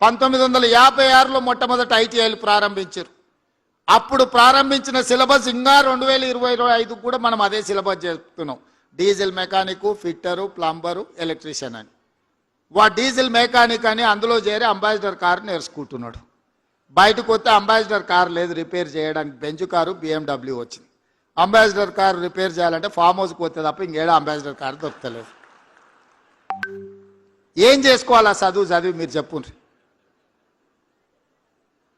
1956లో మొట్టమొదటి ఐటీఐలు ప్రారంభించారు. అప్పుడు ప్రారంభించిన సిలబస్ ఇంకా 2025 కూడా మనం అదే సిలబస్ చెప్తున్నాం. Diesel mechanic, fitter, plumber, electrician అని. డీజిల్ మెకానిక్ అని అందులో చేరి అంబాసిడర్ కారు నేర్చుకుంటున్నాడు. బయటకు వస్తే అంబాసిడర్ కారు లేదు రిపేర్ చేయడానికి, బెంచ్ కారు BMW వచ్చింది. అంబాసిడర్ కారు రిపేర్ చేయాలంటే ఫామ్ హౌస్కి పోతే తప్ప ఇంకేడా అంబాసిడర్ కారు దొరకలేదు. ఏం చేసుకోవాలా చదివి మీరు చెప్పుండ్రి.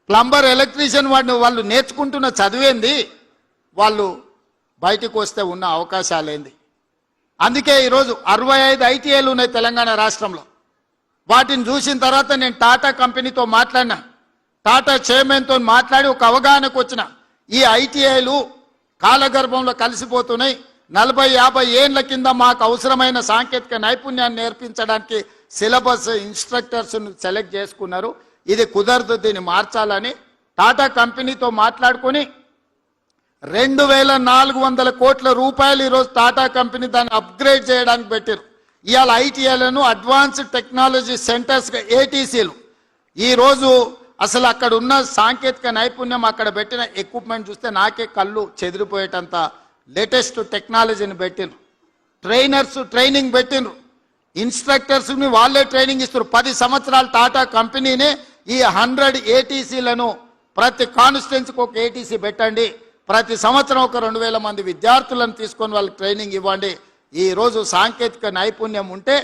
ప్లంబర్, ఎలక్ట్రీషియన్ వాళ్ళు నేర్చుకుంటున్న చదివేంది, వాళ్ళు బయటకు వస్తే ఉన్న అవకాశాలేంది. అందుకే ఈరోజు 65 ఐటీఐలు ఉన్నాయి తెలంగాణ రాష్ట్రంలో. వాటిని చూసిన తర్వాత నేను టాటా కంపెనీతో మాట్లాడినా, టాటా చైర్మన్తో మాట్లాడి ఒక అవగాహనకు వచ్చిన. ఈ ఐటీఐలు కాలగర్భంలో కలిసిపోతున్నాయి. 40-50 ఏళ్ల కింద మాకు అవసరమైన సాంకేతిక నైపుణ్యాన్ని నేర్పించడానికి సిలబస్, ఇన్స్ట్రక్టర్స్ సెలెక్ట్ చేసుకున్నారు. ఇది కుదరదు, దీన్ని మార్చాలని టాటా కంపెనీతో మాట్లాడుకొని 2400 కోట్ల రూపాయలు ఈరోజు టాటా కంపెనీ దాన్ని అప్గ్రేడ్ చేయడానికి పెట్టారు. ఇవాళ ఐటీఐలను అడ్వాన్స్డ్ టెక్నాలజీ సెంటర్స్గా ఏటీసీలు. ఈరోజు అసలు అక్కడ ఉన్న సాంకేతిక నైపుణ్యం, అక్కడ పెట్టిన ఎక్విప్మెంట్ చూస్తే నాకే కళ్ళు చెదిరిపోయేటంత లేటెస్ట్ టెక్నాలజీని పెట్టిండ్రు. ట్రైనర్స్ ట్రైనింగ్ పెట్టిండ్రు, ఇన్స్ట్రక్టర్స్ని వాళ్ళే ట్రైనింగ్ ఇస్తారు. 10 సంవత్సరాలు టాటా కంపెనీనే ఈ 100 ఏటీసీలను ప్రతి కాన్స్టిట్యున్సీకి ఒక ఏటీసీ పెట్టండి, ప్రతి సంవత్సరం ఒక 2000 మంది విద్యార్థులను తీసుకొని వాళ్ళకి ట్రైనింగ్ ఇవ్వండి. ఈరోజు సాంకేతిక నైపుణ్యం ఉంటే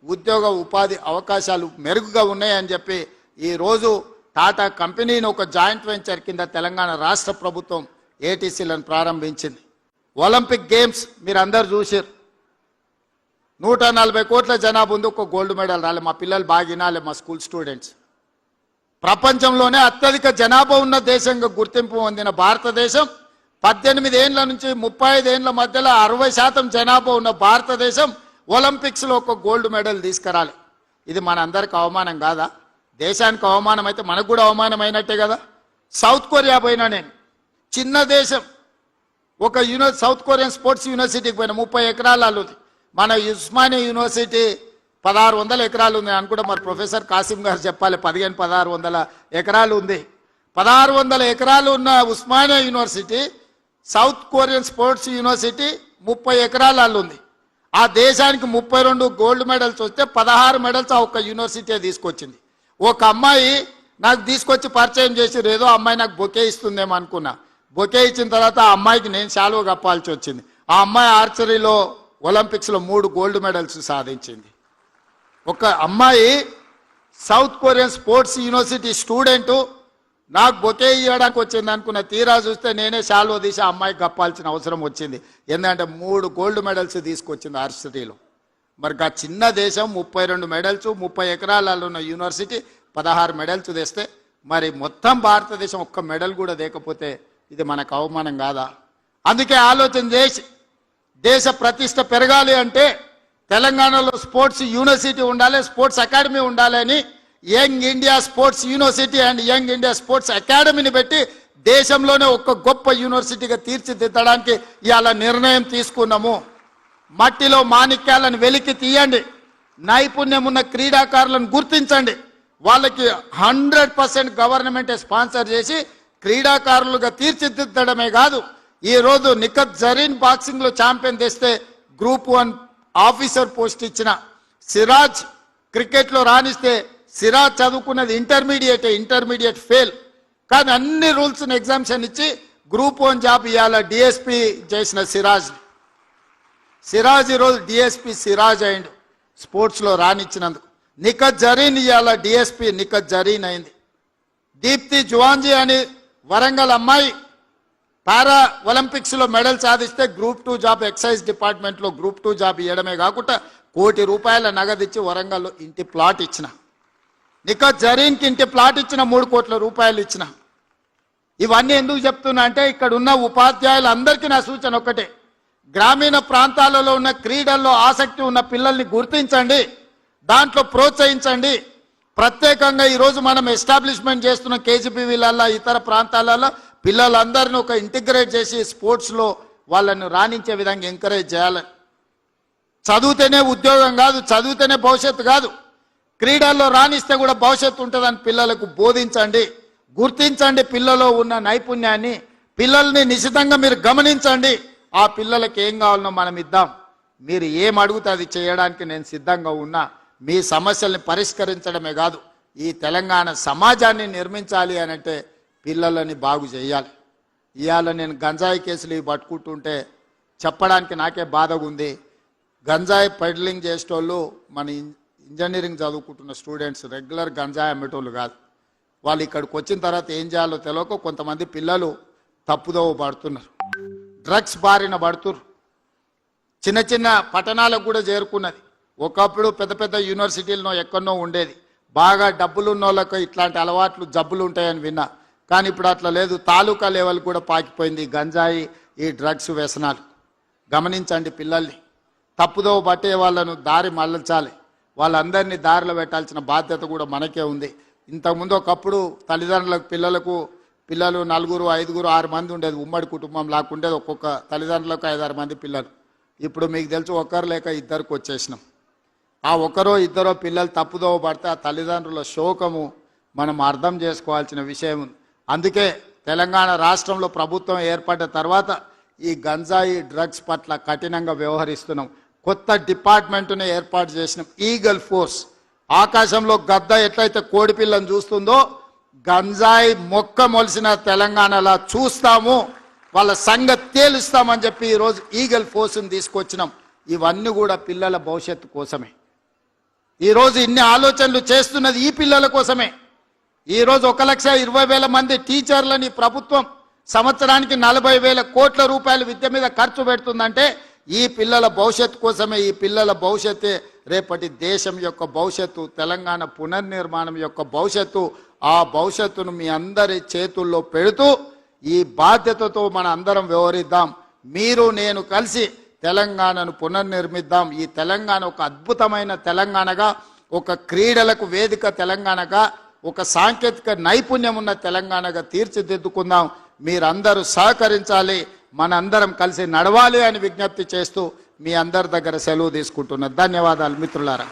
ఉద్యోగ ఉపాధి అవకాశాలు మెరుగుగా ఉన్నాయని చెప్పి ఈరోజు టాటా కంపెనీని ఒక జాయింట్ వెంచర్ కింద తెలంగాణ రాష్ట్ర ప్రభుత్వం ఏటీసీలను ప్రారంభించింది. ఒలింపిక్ గేమ్స్ మీరు అందరు చూసారు. 140 కోట్ల జనాభా ఉంది, ఒక గోల్డ్ మెడల్ రాలే. మా పిల్లలు బాగా వినాలి, మా స్కూల్ స్టూడెంట్స్. ప్రపంచంలోనే అత్యధిక జనాభా ఉన్న దేశంగా గుర్తింపు పొందిన భారతదేశం 18 ఏళ్ల నుంచి 35 ఏళ్ల మధ్యలో 60% జనాభా ఉన్న భారతదేశం ఒలింపిక్స్లో ఒక గోల్డ్ మెడల్ తీసుకురాలి. ఇది మన అందరికి అవమానం కాదా? దేశానికి అవమానం అయితే మనకు కూడా అవమానం అయినట్టే కదా. సౌత్ కొరియా పోయినా నేను, చిన్న దేశం, ఒక సౌత్ కొరియన్ స్పోర్ట్స్ యూనివర్సిటీకి పోయినా, 30 ఎకరాలు ఉంది. మన ఉస్మానియా యూనివర్సిటీ 1600 ఎకరాలు ఉంది అనుకుంటా. మరి ప్రొఫెసర్ కాసిం గారు చెప్పాలి, 1600 ఎకరాలు ఉంది. 1600 ఎకరాలు ఉన్న Osmania university, south Korean sports university 30 ఎకరాలు ఉంది. ఆ దేశానికి 32 గోల్డ్ మెడల్స్ వస్తే 16 మెడల్స్ ఆ ఒక్క యూనివర్సిటీ తీసుకొచ్చింది. ఒక అమ్మాయి నాకు తీసుకొచ్చి పరిచయం చేసి, ఏదో అమ్మాయి నాకు బొకే ఇస్తుందేమో అనుకున్నా. బొకే ఇచ్చిన తర్వాత ఆ అమ్మాయికి నేను శాలువ కప్పాల్సి వచ్చింది. ఆ అమ్మాయి ఆర్చరీలో ఒలింపిక్స్లో 3 గోల్డ్ మెడల్స్ సాధించింది. ఒక అమ్మాయి south Korean sports university student నాకు బొకే ఇవ్వడానికి వచ్చింది అనుకున్న, తీరా చూస్తే నేనే శాలువ తీసి ఆ అమ్మాయికి కప్పాల్సిన అవసరం వచ్చింది. ఎందుకంటే 3 గోల్డ్ మెడల్స్ తీసుకొచ్చింది ఆర్చరీలో. మరి ఆ చిన్న దేశం 32 మెడల్స్, 30 ఎకరాలలో ఉన్న యూనివర్సిటీ 16 మెడల్స్ తెస్తే, మరి మొత్తం భారతదేశం ఒక్క మెడల్ కూడా లేకపోతే ఇది మనకు అవమానం కాదా? అందుకే ఆలోచన చేసి దేశ ప్రతిష్ట పెరగాలి అంటే తెలంగాణలో స్పోర్ట్స్ యూనివర్సిటీ ఉండాలి, స్పోర్ట్స్ అకాడమీ ఉండాలి అని young India sports university and young India sports అకాడమీని పెట్టి దేశంలోనే ఒక గొప్ప యూనివర్సిటీగా తీర్చిదిద్దడానికి ఇవాళ నిర్ణయం తీసుకున్నాము. మట్టిలో మాణిక్యాలను వెలికి తీయండి, నైపుణ్యం ఉన్న క్రీడాకారులను గుర్తించండి, వాళ్ళకి 100% గవర్నమెంట్ స్పాన్సర్ చేసి క్రీడాకారులుగా తీర్చిదిద్దడమే కాదు, ఈరోజు నిఖత్ జరీన్ బాక్సింగ్లో ఛాంపియన్ తెస్తే గ్రూప్ 1 ఆఫీసర్ పోస్ట్ ఇచ్చిన, సిరాజ్ క్రికెట్లో రాణిస్తే, సిరాజ్ చదువుకున్నది ఇంటర్మీడియట్ ఫెయిల్, కానీ అన్ని రూల్స్ని ఎగ్జామ్షన్ ఇచ్చి గ్రూప్ 1 జాబ్ ఇవాళ డిఎస్పీ చేసిన సిరాజ్ ఈరోజు డిఎస్పీ సిరాజ్ అయిండు స్పోర్ట్స్లో రాణించినందుకు. నిఖత్ జరీన్ ఇవాళ డిఎస్పీ నిఖత్ జరీన్ అయింది. దీప్తి జువాంజీ అని వరంగల్ అమ్మాయి పారా ఒలింపిక్స్లో మెడల్ సాధిస్తే గ్రూప్ 2 జాబ్ ఎక్సైజ్ డిపార్ట్మెంట్లో గ్రూప్ 2 జాబ్ ఇవ్వడమే కాకుండా ₹1 కోటి నగదు ఇచ్చి వరంగల్లో ఇంటి ప్లాట్ ఇచ్చిన. నిఖత్ జరీన్కి ఇంటి ప్లాట్ ఇచ్చిన, ₹3 కోట్ల ఇచ్చిన. ఇవన్నీ ఎందుకు చెప్తున్నా అంటే ఇక్కడ ఉన్న ఉపాధ్యాయులందరికీ నా సూచన ఒక్కటే, గ్రామీణ ప్రాంతాలలో ఉన్న క్రీడల్లో ఆసక్తి ఉన్న పిల్లల్ని గుర్తించండి, దాంట్లో ప్రోత్సహించండి. ప్రత్యేకంగా ఈరోజు మనం ఎస్టాబ్లిష్మెంట్ చేస్తున్న కేజీపీవీలల్లో ఇతర ప్రాంతాలలో పిల్లలందరినీ ఒక ఇంటిగ్రేట్ చేసి స్పోర్ట్స్లో వాళ్ళను రాణించే విధంగా ఎంకరేజ్ చేయాలి. చదివితేనే ఉద్యోగం కాదు, చదివితేనే భవిష్యత్తు కాదు, క్రీడల్లో రాణిస్తే కూడా భవిష్యత్తు ఉంటుందని పిల్లలకు బోధించండి. గుర్తించండి పిల్లలో ఉన్న నైపుణ్యాన్ని, పిల్లల్ని నిశితంగా మీరు గమనించండి. ఆ పిల్లలకి ఏం కావాలనో మనం ఇద్దాం. మీరు ఏం అడుగుతే అది చేయడానికి నేను సిద్ధంగా ఉన్నా. మీ సమస్యల్ని పరిష్కరించడమే కాదు, ఈ తెలంగాణ సమాజాన్ని నిర్మించాలి అని అంటే పిల్లలని బాగు చేయాలి. ఇవాళ నేను గంజాయి కేసులు ఇవి పట్టుకుంటుంటే చెప్పడానికి నాకే బాధగా ఉంది. గంజాయి పెడ్లింగ్ చేసేటోళ్ళు మన ఇంజనీరింగ్ చదువుకుంటున్న స్టూడెంట్స్, రెగ్యులర్ గంజాయి అమ్మేటోళ్ళు కాదు. వాళ్ళు ఇక్కడికి వచ్చిన తర్వాత ఏం చేయాలో తెలియక కొంతమంది పిల్లలు తప్పుదోవ పడుతున్నారు, డ్రగ్స్ బారిన పడుతున్నారు. చిన్న చిన్న పట్టణాలకు కూడా చేరుకున్నది. ఒకప్పుడు పెద్ద పెద్ద యూనివర్సిటీల్లో ఎక్కడో ఉండేది, బాగా డబ్బులు ఉన్న వాళ్ళకు ఇట్లాంటి అలవాట్లు జబ్బులు ఉంటాయని విన్నా. కానీ ఇప్పుడు అట్లా లేదు, తాలూకా లెవెల్ కూడా పాకిపోయింది గంజాయి, ఈ డ్రగ్స్ వ్యసనాలు. గమనించండి పిల్లల్ని, తప్పుదోవ పట్టే వాళ్ళను దారి మళ్ళించాలి, వాళ్ళందరినీ దారిలో పెట్టాల్సిన బాధ్యత కూడా మనకే ఉంది. ఇంతకుముందు ఒకప్పుడు తల్లిదండ్రులకు పిల్లలు 4, 5, 6 మంది ఉండేది, ఉమ్మడి కుటుంబం లాక్కుండేది. ఒక్కొక్క తల్లిదండ్రులకు 5, 6 మంది పిల్లలు. ఇప్పుడు మీకు తెలుసు ఒకరు లేక ఇద్దరికి వచ్చేసినాం. ఆ ఒకరో ఇద్దరో పిల్లలు తప్పుదోవ పడితే ఆ తల్లిదండ్రుల శోకము మనం అర్థం చేసుకోవాల్సిన విషయం ఉంది. అందుకే తెలంగాణ రాష్ట్రంలో ప్రభుత్వం ఏర్పడ్డ తర్వాత ఈ గంజాయి డ్రగ్స్ పట్ల కఠినంగా వ్యవహరిస్తున్నాం. కొత్త డిపార్ట్మెంట్ను ఏర్పాటు చేసినాం, ఈగల్ ఫోర్స్. ఆకాశంలో గద్ద ఎట్లయితే కోడి పిల్లను చూస్తుందో గంజాయి మొక్క మొలిసిన తెలంగాణలో చూస్తాము, వాళ్ళ సంగతి తేలుస్తామని చెప్పి ఈరోజు ఈగల్ ఫోర్స్ని తీసుకొచ్చినాం. ఇవన్నీ కూడా పిల్లల భవిష్యత్తు కోసమే. ఈరోజు ఇన్ని ఆలోచనలు చేస్తున్నది ఈ పిల్లల కోసమే. ఈరోజు 1,20,000 మంది టీచర్లని ప్రభుత్వం సంవత్సరానికి 40,000 కోట్ల రూపాయలు విద్య మీద ఖర్చు పెడుతుందంటే ఈ పిల్లల భవిష్యత్తు కోసమే. ఈ పిల్లల భవిష్యత్తే రేపటి దేశం యొక్క భవిష్యత్తు, తెలంగాణ పునర్నిర్మాణం యొక్క భవిష్యత్తు. ఆ భవిష్యత్తును మీ అందరి చేతుల్లో పెడుతూ ఈ బాధ్యతతో మన అందరం వ్యవహరిద్దాం. మీరు నేను కలిసి తెలంగాణను పునర్నిర్మిద్దాం. ఈ తెలంగాణ ఒక అద్భుతమైన తెలంగాణగా, ఒక క్రీడలకు వేదిక తెలంగాణగా, ఒక సాంకేతిక నైపుణ్యం ఉన్న తెలంగాణగా తీర్చిదిద్దుకుందాం. మీరందరూ సహకరించాలి, మనందరం కలిసి నడవాలి అని విజ్ఞప్తి చేస్తూ మీ అందరి దగ్గర సెలవు తీసుకుంటున్నా. ధన్యవాదాలు మిత్రులారా.